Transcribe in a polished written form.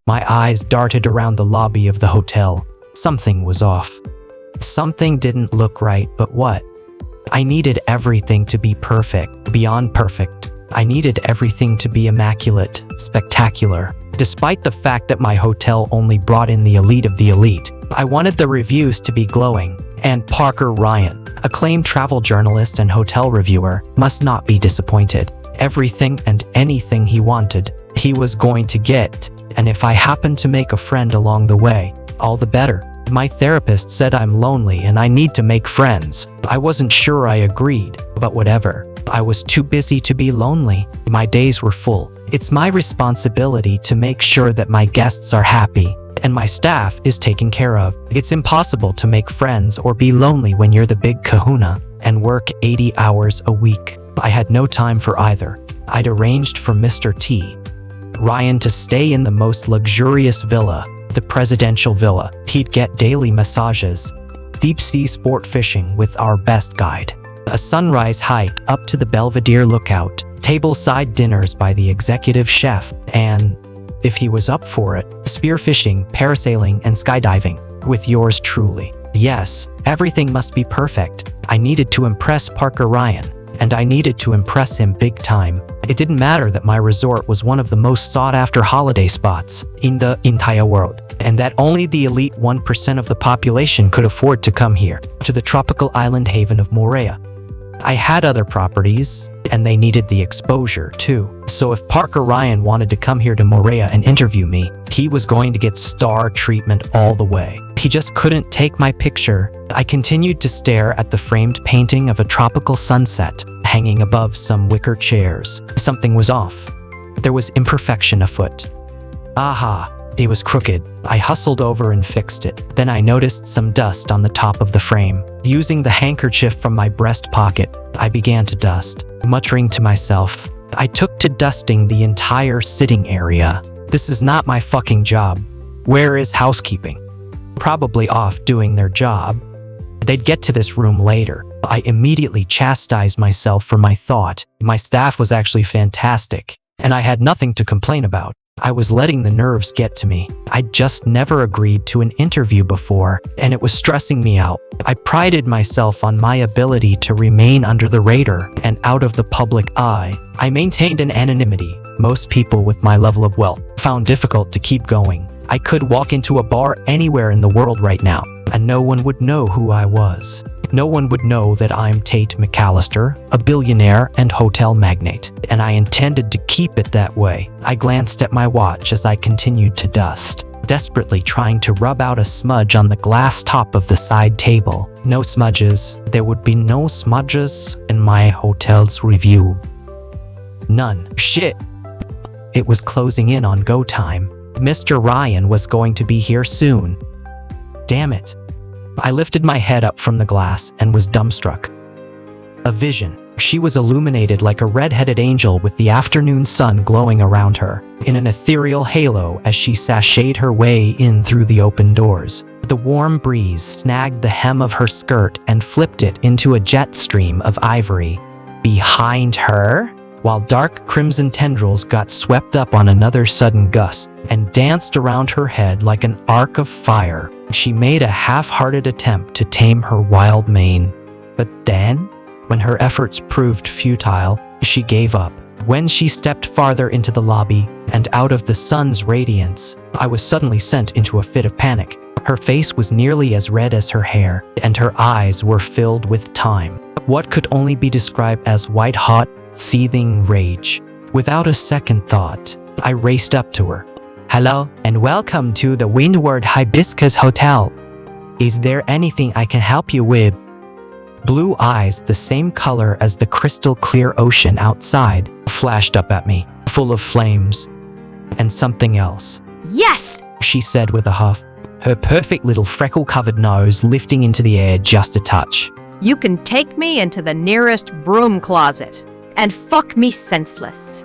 My eyes darted around the lobby of the hotel. Something was off. Something didn't look right, but what? I needed everything to be perfect, beyond perfect. I needed everything to be immaculate, spectacular. Despite the fact that my hotel only brought in the elite of the elite, I wanted the reviews to be glowing. And Parker Ryan, acclaimed travel journalist and hotel reviewer, must not be disappointed. Everything and anything he wanted, he was going to get. And if I happened to make a friend along the way, all the better. My therapist said I'm lonely and I need to make friends. I wasn't sure I agreed, but whatever. I was too busy to be lonely. My days were full. It's my responsibility to make sure that my guests are happy and my staff is taken care of. It's impossible to make friends or be lonely when you're the big kahuna and work 80 hours a week. I had no time for either. I'd arranged for Mr. T. Ryan to stay in the most luxurious villa, the presidential villa. He'd get daily massages, deep-sea sport fishing with our best guide, a sunrise hike up to the Belvedere lookout, tableside dinners by the executive chef, and, if he was up for it, spearfishing, parasailing, and skydiving, with yours truly. Yes, everything must be perfect. I needed to impress Parker Ryan, and I needed to impress him big time. It didn't matter that my resort was one of the most sought-after holiday spots in the entire world, and that only the elite 1% of the population could afford to come here, to the tropical island haven of Moorea. I had other properties, and they needed the exposure too. So if Parker Ryan wanted to come here to Moorea and interview me, he was going to get star treatment all the way. He just couldn't take my picture. I continued to stare at the framed painting of a tropical sunset hanging above some wicker chairs. Something was off. There was imperfection afoot. Aha! It was crooked. I hustled over and fixed it. Then I noticed some dust on the top of the frame. Using the handkerchief from my breast pocket, I began to dust, muttering to myself. I took to dusting the entire sitting area. This is not my fucking job. Where is housekeeping? Probably off doing their job. They'd get to this room later. I immediately chastised myself for my thought. My staff was actually fantastic, and I had nothing to complain about. I was letting the nerves get to me. I'd just never agreed to an interview before, and it was stressing me out. I prided myself on my ability to remain under the radar and out of the public eye. I maintained an anonymity most people with my level of wealth found difficult to keep going. I could walk into a bar anywhere in the world right now, and no one would know who I was. No one would know that I'm Tate McAllister, a billionaire and hotel magnate, and I intended to keep it that way. I glanced at my watch as I continued to dust, desperately trying to rub out a smudge on the glass top of the side table. No smudges. There would be no smudges in my hotel's review. None. Shit. It was closing in on go time. Mr. Ryan was going to be here soon. Damn it. I lifted my head up from the glass and was dumbstruck. A vision. She was illuminated like a red-headed angel with the afternoon sun glowing around her, in an ethereal halo as she sashayed her way in through the open doors. The warm breeze snagged the hem of her skirt and flipped it into a jet stream of ivory. Behind her, while dark crimson tendrils got swept up on another sudden gust and danced around her head like an arc of fire, she made a half-hearted attempt to tame her wild mane. But then, when her efforts proved futile, she gave up. When she stepped farther into the lobby and out of the sun's radiance, I was suddenly sent into a fit of panic. Her face was nearly as red as her hair, and her eyes were filled with time. What could only be described as white-hot, seething rage. Without a second thought, I raced up to her. Hello, and welcome to the Windward Hibiscus Hotel. Is there anything I can help you with? Blue eyes, the same color as the crystal clear ocean outside, flashed up at me, full of flames. And something else. Yes! She said with a huff, her perfect little freckle-covered nose lifting into the air just a touch. You can take me into the nearest broom closet and fuck me senseless.